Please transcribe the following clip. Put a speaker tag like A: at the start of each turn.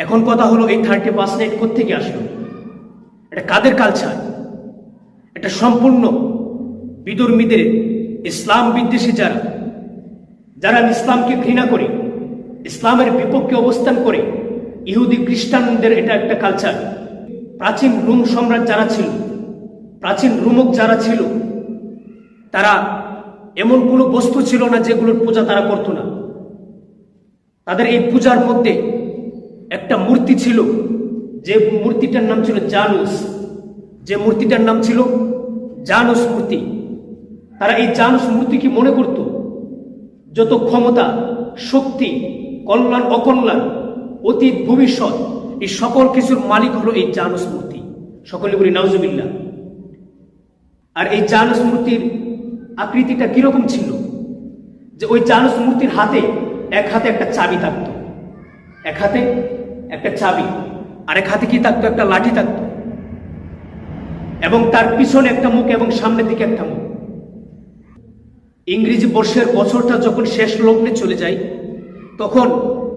A: এখন কথা হলো, এই 30% কোত্থেকে আসলো? এটা কাদের কালচার? এটা সম্পূর্ণ বিধর্মীদের, ইসলাম বিদ্বেষী যারা ইসলামকে ঘৃণা করে, ইসলামের বিপক্ষে অবস্থান করে, ইহুদি খ্রিস্টানদের এটা একটা কালচার। প্রাচীন রোম সম্রাট যারা ছিল, প্রাচীন রোমক যারা ছিল, তারা এমন কোনো বস্তু ছিল না যেগুলোর পূজা তারা করত না। তাদের এই পূজার মধ্যে একটা মূর্তি ছিল, যে মূর্তিটার নাম ছিল জানুস, জানুস মূর্তি। তারা এই জানুস মূর্তিকে মনে করত যত ক্ষমতা, শক্তি, কল্যাণ, অকল্যাণ, অতীত, ভবিষ্যৎ, এই সকল কিছুর মালিক হলো এই জানুস মূর্তি। সকলে বলি নাউজুবিল্লাহ। আর এই জানুস মূর্তির আকৃতিটা কিরকম ছিল, যে ওই জানুস মূর্তির এক হাতে একটা চাবি থাকতো, এক হাতে একটা চাবি, আর এক হাতে কি থাকতো? একটা লাঠি থাকতো, এবং তার পিছনে একটা মুখ এবং সামনের দিকে একটা মুখ। ইংরেজি বর্ষের বছরটা যখন শেষ লগ্নে চলে যায়, তখন